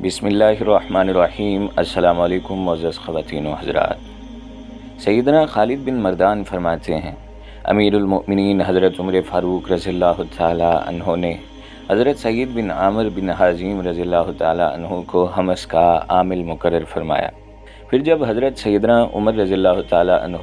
بسم اللہ الرحمن الرحیم۔ السلام علیکم معزز خواتین و حضرات۔ سیدنا خالد بن مردان فرماتے ہیں، امیر المؤمنین حضرت عمر فاروق رضی اللہ تعالی عنہ نے حضرت سعید بن عامر بن حازم رضی اللہ تعالی عنہ کو حمص کا عامل مقرر فرمایا۔ پھر جب حضرت سیدنا عمر رضی اللہ تعالی عنہ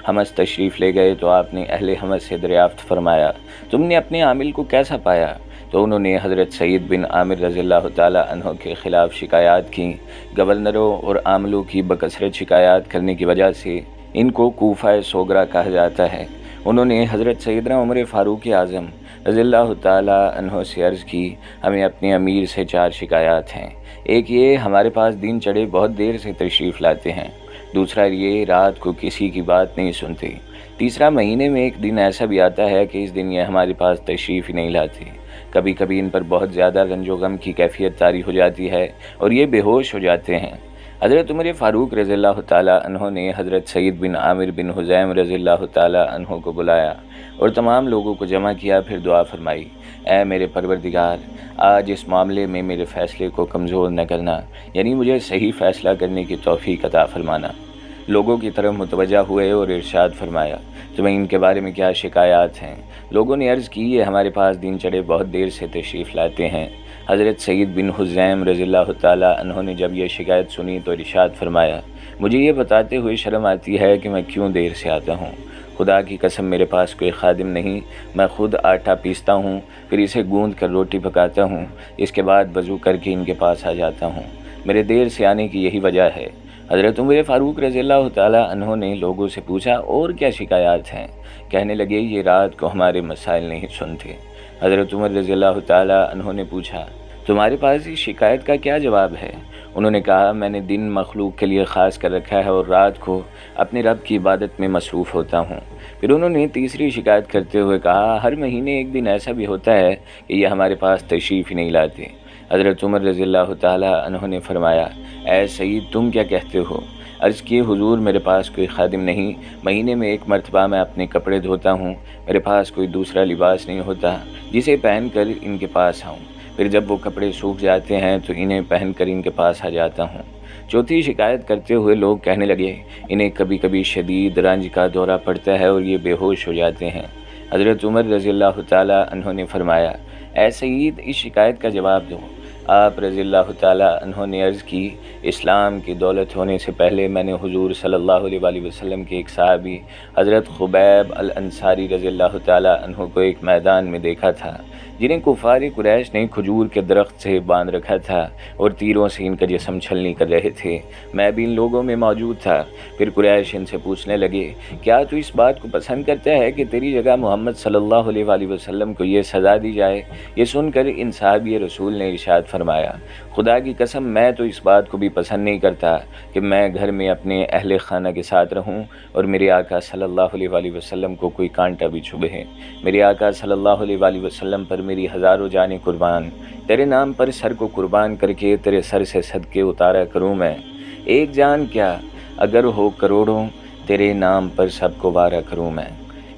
حمص تشریف لے گئے تو آپ نے اہل حمص سے دریافت فرمایا، تم نے اپنے عامل کو کیسا پایا؟ تو انہوں نے حضرت سعید بن عامر رضی اللہ تعالی عنہ کے خلاف شکایات کی۔ گورنروں اور عاملوں کی بکثرت شکایات کرنے کی وجہ سے ان کو کوفہ صغریٰ کہا جاتا ہے۔ انہوں نے حضرت سیدنا عمر فاروق اعظم رضی اللہ تعالی عنہ سے عرض کی، ہمیں اپنے امیر سے 4 شکایات ہیں۔ ایک یہ، ہمارے پاس دین چڑھے بہت دیر سے تشریف لاتے ہیں۔ دوسرا یہ، رات کو کسی کی بات نہیں سنتے۔ تیسرا، مہینے میں ایک دن ایسا بھی آتا ہے کہ اس دن یہ ہمارے پاس تشریف ہی نہیں لاتے۔ کبھی کبھی ان پر بہت زیادہ رنج و غم کی کیفیت طاری ہو جاتی ہے اور یہ بے ہوش ہو جاتے ہیں۔ حضرت عمر فاروق رضی اللہ تعالی عنہ نے حضرت سعید بن عامر بن حزیم رضی اللہ تعالی عنہ کو بلایا اور تمام لوگوں کو جمع کیا، پھر دعا فرمائی، اے میرے پروردگار، آج اس معاملے میں میرے فیصلے کو کمزور نہ کرنا، یعنی مجھے صحیح فیصلہ کرنے کی توفیق عطا فرمانا۔ لوگوں کی طرف متوجہ ہوئے اور ارشاد فرمایا، تمہیں ان کے بارے میں کیا شکایات ہیں؟ لوگوں نے عرض کی، یہ ہمارے پاس دین چڑھے بہت دیر سے تشریف لاتے ہیں۔ حضرت سعید بن حزیم رضی اللہ تعالی عنہ نے جب یہ شکایت سنی تو ارشاد فرمایا، مجھے یہ بتاتے ہوئے شرم آتی ہے کہ میں کیوں دیر سے آتا ہوں۔ خدا کی قسم میرے پاس کوئی خادم نہیں، میں خود آٹا پیستا ہوں، پھر اسے گوندھ کر روٹی پکاتا ہوں، اس کے بعد وضو کر کے ان کے پاس آ جاتا ہوں۔ میرے دیر سے آنے کی یہی وجہ ہے۔ حضرت عمر فاروق رضی اللہ تعالی عنہ نے لوگوں سے پوچھا، اور کیا شکایات ہیں؟ کہنے لگے، یہ رات کو ہمارے مسائل نہیں سنتے۔ حضرت عمر رضی اللہ تعالی عنہ نے پوچھا، تمہارے پاس اس شکایت کا کیا جواب ہے؟ انہوں نے کہا، میں نے دن مخلوق کے لیے خاص کر رکھا ہے اور رات کو اپنے رب کی عبادت میں مصروف ہوتا ہوں۔ پھر انہوں نے تیسری شکایت کرتے ہوئے کہا، ہر مہینے ایک دن ایسا بھی ہوتا ہے کہ یہ ہمارے پاس تشریف ہی نہیں لاتے۔ حضرت عمر رضی اللہ تعالی عنہ نے فرمایا، اے سعید، تم کیا کہتے ہو؟ عرض کیے، حضور، میرے پاس کوئی خادم نہیں، مہینے میں ایک مرتبہ میں اپنے کپڑے دھوتا ہوں، میرے پاس کوئی دوسرا لباس نہیں ہوتا جسے پہن کر ان کے پاس آؤں، پھر جب وہ کپڑے سوکھ جاتے ہیں تو انہیں پہن کر ان کے پاس آ جاتا ہوں۔ چوتھی شکایت کرتے ہوئے لوگ کہنے لگے، انہیں کبھی کبھی شدید رنج کا دورہ پڑتا ہے اور یہ بے ہوش ہو جاتے ہیں۔ حضرت عمر رضی اللہ تعالی عنہ نے فرمایا، اے سعید، اس شکایت کا جواب دو۔ آپ رضی اللہ تعالی عنہ نے عرض کی، اسلام کی دولت ہونے سے پہلے میں نے حضور صلی اللہ علیہ وآلہ وسلم کے ایک صحابی حضرت خبیب الانصاری رضی اللہ تعالی عنہ کو ایک میدان میں دیکھا تھا، جنہیں کفار قریش نے کھجور کے درخت سے باندھ رکھا تھا اور تیروں سے ان کا جسم چھلنی کر رہے تھے۔ میں بھی ان لوگوں میں موجود تھا۔ پھر قریش ان سے پوچھنے لگے، کیا تو اس بات کو پسند کرتا ہے کہ تیری جگہ محمد صلی اللہ علیہ وآلہ وسلم کو یہ سزا دی جائے؟ یہ سن کر ان صحابی رسول نے ارشاد فرمایا، خدا کی قسم میں تو اس بات کو بھی پسند نہیں کرتا کہ میں گھر میں اپنے اہل خانہ کے ساتھ رہوں اور میرے آقا صلی اللہ علیہ وآلہ وسلم کو کوئی کانٹا بھی چبھے۔ میرے آقا صلی اللہ علیہ وآلہ وسلم پر میری ہزاروں جانیں قربان، تیرے نام پر سر کو قربان کر کے تیرے سر سے صدقے اتارا کروں میں۔ ایک جان کیا، اگر ہو کروڑوں، تیرے نام پر سب کو وارا کروں میں۔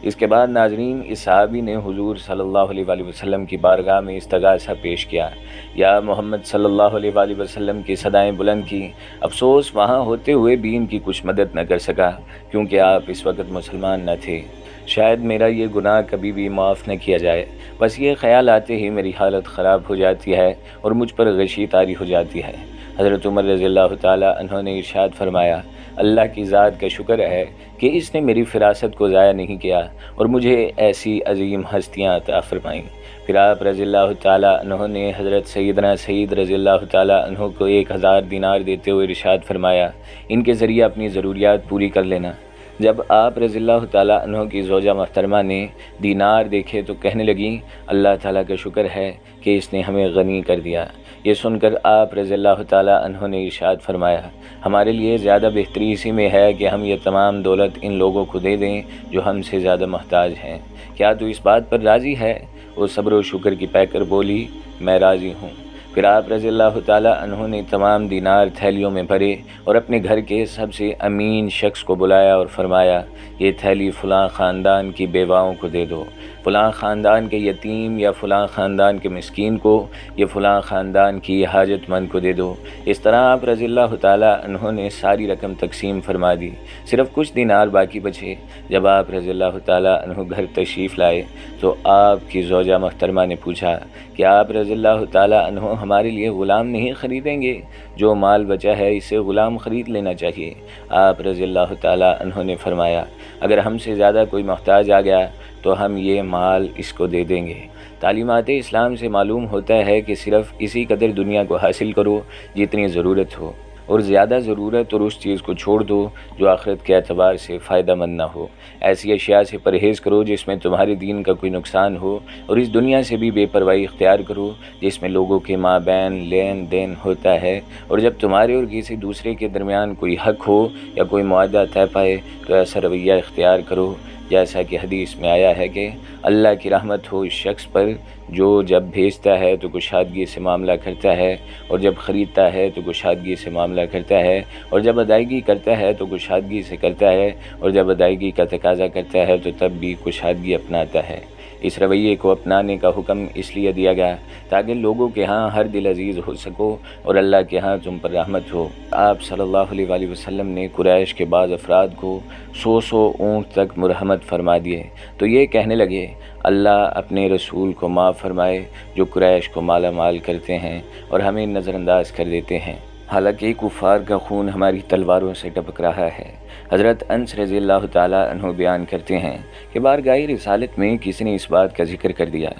اس کے بعد ناظرین، اس صحابی نے حضور صلی اللہ علیہ وآلہ وسلم کی بارگاہ میں استغاثہ پیش کیا، یا محمد صلی اللہ علیہ وآلہ وسلم کی صدائیں بلند کی۔ افسوس، وہاں ہوتے ہوئے بھی ان کی کچھ مدد نہ کر سکا، کیونکہ آپ اس وقت مسلمان نہ تھے۔ شاید میرا یہ گناہ کبھی بھی معاف نہ کیا جائے، بس یہ خیال آتے ہی میری حالت خراب ہو جاتی ہے اور مجھ پر غشی طاری ہو جاتی ہے۔ حضرت عمر رضی اللہ تعالی عنہ نے ارشاد فرمایا، اللہ کی ذات کا شکر ہے کہ اس نے میری فراست کو ضائع نہیں کیا اور مجھے ایسی عظیم ہستیاں عطا فرمائیں۔ پھر آپ رضی اللہ تعالی عنہ نے حضرت سیدنا سعید رضی اللہ تعالی عنہ کو 1000 دینار دیتے ہوئے ارشاد فرمایا، ان کے ذریعے اپنی ضروریات پوری کر لینا۔ جب آپ رضی اللہ تعالی عنہ کی زوجہ محترمہ نے دینار دیکھے تو کہنے لگیں، اللہ تعالیٰ کا شکر ہے کہ اس نے ہمیں غنی کر دیا۔ یہ سن کر آپ رضی اللہ تعالی عنہ نے ارشاد فرمایا، ہمارے لیے زیادہ بہتری اسی میں ہے کہ ہم یہ تمام دولت ان لوگوں کو دے دیں جو ہم سے زیادہ محتاج ہیں۔ کیا تو اس بات پر راضی ہے؟ وہ صبر و شکر کی پے کر بولی، میں راضی ہوں۔ پھر آپ رضی اللہ تعالی عنہ نے تمام دینار تھیلیوں میں بھرے اور اپنے گھر کے سب سے امین شخص کو بلایا اور فرمایا، یہ تھیلی فلاں خاندان کی بیواؤں کو دے دو۔ فلاں خاندان کے یتیم یا فلاں خاندان کے مسکین کو یا فلاں خاندان کی حاجت مند کو دے دو۔ اس طرح آپ رضی اللہ تعالیٰ عنہ نے ساری رقم تقسیم فرما دی، صرف کچھ دینار باقی بچے۔ جب آپ رضی اللہ تعالیٰ عنہ گھر تشریف لائے تو آپ کی زوجہ محترمہ نے پوچھا کہ آپ رضی اللہ تعالیٰ عنہ ہمارے لیے غلام نہیں خریدیں گے؟ جو مال بچا ہے اسے غلام خرید لینا چاہیے۔ آپ رضی اللہ تعالیٰ عنہ نے فرمایا اگر ہم سے زیادہ کوئی محتاج آ گیا تو ہم یہ مال اس کو دے دیں گے۔ تعلیمات اسلام سے معلوم ہوتا ہے کہ صرف اسی قدر دنیا کو حاصل کرو جتنی ضرورت ہو، اور زیادہ ضرورت اور اس چیز کو چھوڑ دو جو آخرت کے اعتبار سے فائدہ مند نہ ہو۔ ایسی اشیاء سے پرہیز کرو جس میں تمہارے دین کا کوئی نقصان ہو، اور اس دنیا سے بھی بے پرواہی اختیار کرو جس میں لوگوں کے مابین لین دین ہوتا ہے، اور جب تمہارے اور کسی دوسرے کے درمیان کوئی حق ہو یا کوئی معاہدہ طے پائے تو ایسا رویہ اختیار کرو جیسا کہ حدیث میں آیا ہے کہ اللہ کی رحمت ہو اس شخص پر جو جب بھیجتا ہے تو کشادگی سے معاملہ کرتا ہے، اور جب خریدتا ہے تو کشادگی سے معاملہ کرتا ہے، اور جب ادائیگی کرتا ہے تو کشادگی سے کرتا ہے، اور جب ادائیگی کا تقاضا کرتا ہے تو تب بھی کشادگی اپناتا ہے۔ اس رویے کو اپنانے کا حکم اس لیے دیا گیا تاکہ لوگوں کے ہاں ہر دل عزیز ہو سکو اور اللہ کے ہاں تم پر رحمت ہو۔ آپ صلی اللہ علیہ وآلہ وسلم نے قریش کے بعض افراد کو 100 اونٹ تک مرحمت فرما دیے تو یہ کہنے لگے اللہ اپنے رسول کو معاف فرمائے جو قریش کو مالا مال کرتے ہیں اور ہمیں نظر انداز کر دیتے ہیں، حالانکہ کفار کا خون ہماری تلواروں سے ٹپک رہا ہے۔ حضرت انس رضی اللہ تعالیٰ عنہ بیان کرتے ہیں کہ بارگاہ رسالت میں کسی نے اس بات کا ذکر کر دیا۔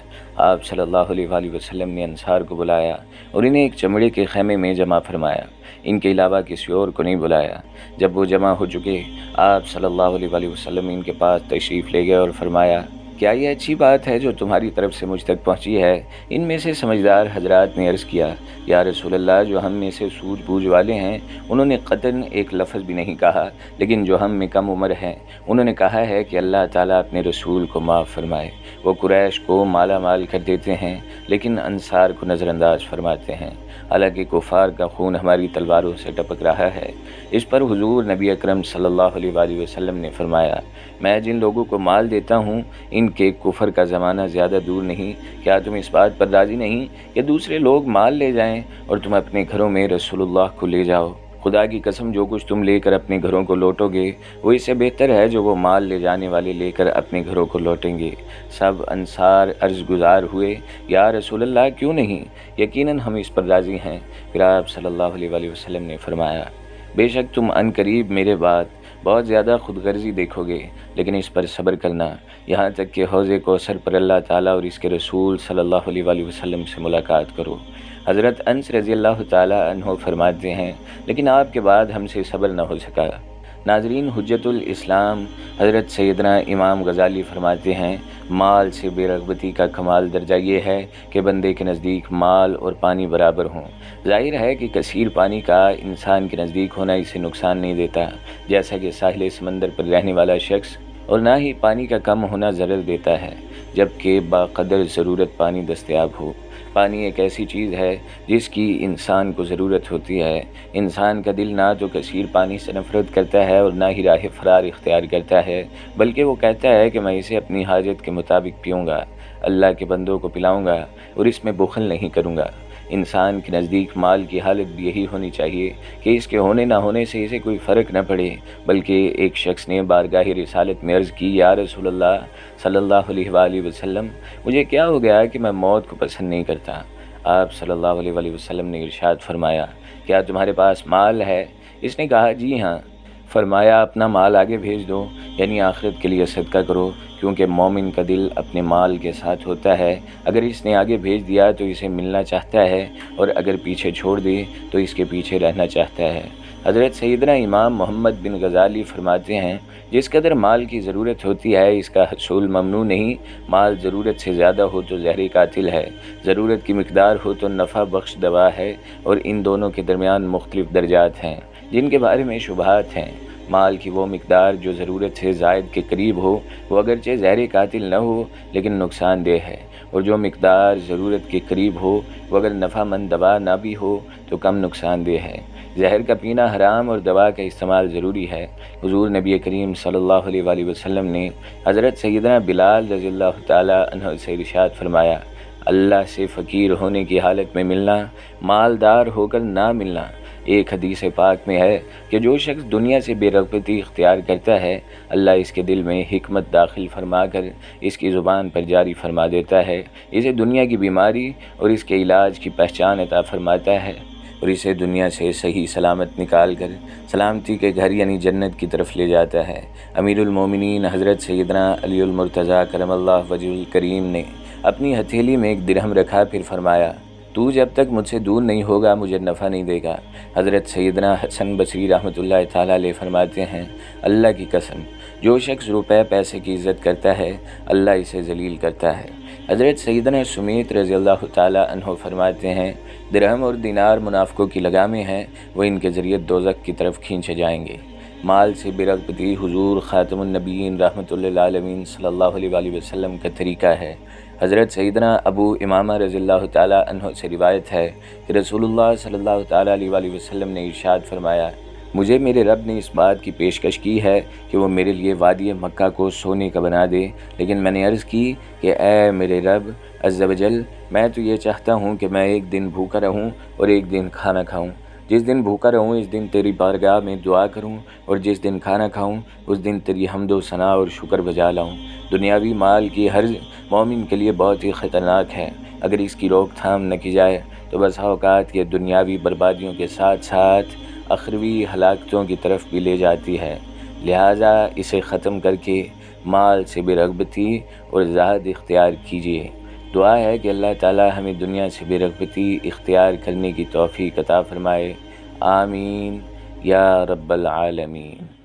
آپ صلی اللہ علیہ وآلہ وسلم نے انصار کو بلایا اور انہیں ایک چمڑے کے خیمے میں جمع فرمایا، ان کے علاوہ کسی اور کو نہیں بلایا۔ جب وہ جمع ہو چکے آپ صلی اللہ علیہ وآلہ وسلم ان کے پاس تشریف لے گئے اور فرمایا کیا یہ اچھی بات ہے جو تمہاری طرف سے مجھ تک پہنچی ہے؟ ان میں سے سمجھدار حضرات نے عرض کیا یا رسول اللہ جو ہم میں سے سوجھ بوجھ والے ہیں انہوں نے قطعاً ایک لفظ بھی نہیں کہا، لیکن جو ہم میں کم عمر ہیں انہوں نے کہا ہے کہ اللہ تعالیٰ اپنے رسول کو معاف فرمائے۔ وہ قریش کو مالا مال کر دیتے ہیں لیکن انصار کو نظر انداز فرماتے ہیں، حالانکہ کفار کا خون ہماری تلواروں سے ٹپک رہا ہے۔ اس پر حضور نبی اکرم صلی اللہ علیہ وآلہ وسلم نے فرمایا میں جن لوگوں کو مال دیتا ہوں ان کے کفر کا زمانہ زیادہ دور نہیں، کیا تم اس بات پر راضی نہیں کہ دوسرے لوگ مال لے جائیں اور تم اپنے گھروں میں رسول اللہ کو لے جاؤ؟ خدا کی قسم جو کچھ تم لے کر اپنے گھروں کو لوٹو گے وہ اس سے بہتر ہے جو وہ مال لے جانے والے لے کر اپنے گھروں کو لوٹیں گے۔ سب انصار عرض گزار ہوئے یا رسول اللہ کیوں نہیں، یقیناً ہم اس پر راضی ہیں۔ پھر آپ صلی اللہ علیہ وآلہ وسلم نے فرمایا بے شک تم عن قریب میرے بعد بہت زیادہ خود غرضی دیکھو گے، لیکن اس پر صبر کرنا یہاں تک کہ حوض کوثر پر اللہ تعالیٰ اور اس کے رسول صلی اللہ علیہ وآلہ وسلم سے ملاقات کرو۔ حضرت انس رضی اللہ تعالیٰ عنہ فرماتے ہیں لیکن آپ کے بعد ہم سے صبر نہ ہو سکا۔ ناظرین، حجت الاسلام حضرت سیدنا امام غزالی فرماتے ہیں مال سے بے رغبتی کا کمال درجہ یہ ہے کہ بندے کے نزدیک مال اور پانی برابر ہوں۔ ظاہر ہے کہ کثیر پانی کا انسان کے نزدیک ہونا اسے نقصان نہیں دیتا، جیسا کہ ساحل سمندر پر رہنے والا شخص، اور نہ ہی پانی کا کم ہونا ضرر دیتا ہے جبکہ باقدر ضرورت پانی دستیاب ہو۔ پانی ایک ایسی چیز ہے جس کی انسان کو ضرورت ہوتی ہے۔ انسان کا دل نہ تو کثیر پانی سے نفرت کرتا ہے اور نہ ہی راہ فرار اختیار کرتا ہے، بلکہ وہ کہتا ہے کہ میں اسے اپنی حاجت کے مطابق پیوں گا، اللہ کے بندوں کو پلاؤں گا اور اس میں بخل نہیں کروں گا۔ انسان کے نزدیک مال کی حالت بھی یہی ہونی چاہیے کہ اس کے ہونے نہ ہونے سے اسے کوئی فرق نہ پڑے، بلکہ ایک شخص نے بارگاہ رسالت میں عرض کی یا رسول اللہ صلی اللہ علیہ وآلہ وسلم مجھے کیا ہو گیا کہ میں موت کو پسند نہیں کرتا؟ آپ صلی اللہ علیہ وآلہ وسلم نے ارشاد فرمایا کیا تمہارے پاس مال ہے؟ اس نے کہا جی ہاں۔ فرمایا اپنا مال آگے بھیج دو، یعنی آخرت کے لیے صدقہ کرو، کیونکہ مومن کا دل اپنے مال کے ساتھ ہوتا ہے، اگر اس نے آگے بھیج دیا تو اسے ملنا چاہتا ہے اور اگر پیچھے چھوڑ دے تو اس کے پیچھے رہنا چاہتا ہے۔ حضرت سیدنا امام محمد بن غزالی فرماتے ہیں جس قدر مال کی ضرورت ہوتی ہے اس کا حصول ممنوع نہیں، مال ضرورت سے زیادہ ہو تو زہر قاتل ہے، ضرورت کی مقدار ہو تو نفع بخش دوا ہے، اور ان دونوں کے درمیان مختلف درجات ہیں جن کے بارے میں شبہات ہیں۔ مال کی وہ مقدار جو ضرورت سے زائد کے قریب ہو وہ اگرچہ زہر قاتل نہ ہو لیکن نقصان دہ ہے، اور جو مقدار ضرورت کے قریب ہو وہ اگر نفع مند دوا نہ بھی ہو تو کم نقصان دہ ہے۔ زہر کا پینا حرام اور دوا کا استعمال ضروری ہے۔ حضور نبی کریم صلی اللہ علیہ وآلہ وسلم نے حضرت سیدنا بلال رضی اللہ تعالی عنہ سے ارشاد فرمایا، اللہ سے فقیر ہونے کی حالت میں ملنا، مالدار ہو کر نہ ملنا۔ ایک حدیث پاک میں ہے کہ جو شخص دنیا سے بے رغبتی اختیار کرتا ہے، اللہ اس کے دل میں حکمت داخل فرما کر اس کی زبان پر جاری فرما دیتا ہے، اسے دنیا کی بیماری اور اس کے علاج کی پہچان عطا فرماتا ہے، اور اسے دنیا سے صحیح سلامت نکال کر سلامتی کے گھر یعنی جنت کی طرف لے جاتا ہے۔ امیر المومنین حضرت سیدنا علی المرتضیٰ کرم اللہ وجہ الکریم نے اپنی ہتھیلی میں ایک درہم رکھا، پھر فرمایا، تو جب تک مجھ سے دور نہیں ہوگا مجھے نفع نہیں دے گا۔ حضرت سیدنا حسن بصری رحمۃ اللہ تعالیٰ علیہ فرماتے ہیں، اللہ کی قسم جو شخص روپے پیسے کی عزت کرتا ہے اللہ اسے ذلیل کرتا ہے۔ حضرت سیدنا سمیت رضی اللہ تعالیٰ عنہ فرماتے ہیں، درہم اور دینار منافقوں کی لگامیں ہیں، وہ ان کے ذریعے دوزخ کی طرف کھینچے جائیں گے۔ مال سے بے رغبتی حضور خاتم النبیین رحمۃ اللہ العالمین صلی اللہ علیہ وآلہ وسلم کا طریقہ ہے۔ حضرت سیدنا ابو امامہ رضی اللہ تعالیٰ عنہ سے روایت ہے کہ رسول اللہ صلی اللہ تعالیٰ علیہ وآلہ وسلم نے ارشاد فرمایا، مجھے میرے رب نے اس بات کی پیشکش کی ہے کہ وہ میرے لیے وادی مکہ کو سونے کا بنا دے، لیکن میں نے عرض کی کہ اے میرے رب عز و جل، میں تو یہ چاہتا ہوں کہ میں ایک دن بھوکا رہوں اور ایک دن کھانا کھاؤں۔ جس دن بھوکا رہوں اس دن تیری بارگاہ میں دعا کروں، اور جس دن کھانا کھاؤں اس دن تیری حمد و ثنا اور شکر بجا لاؤں۔ دنیاوی مال کی ہر مومن کے لیے بہت ہی خطرناک ہے، اگر اس کی روک تھام نہ کی جائے تو بسا اوقات یہ دنیاوی بربادیوں کے ساتھ ساتھ اخروی ہلاکتوں کی طرف بھی لے جاتی ہے، لہٰذا اسے ختم کر کے مال سے بے رغبتی اور زہد اختیار کیجیے۔ دعا ہے کہ اللہ تعالی ہمیں دنیا سے بے رغبتی اختیار کرنے کی توفیق عطا فرمائے، آمین یا رب العالمین۔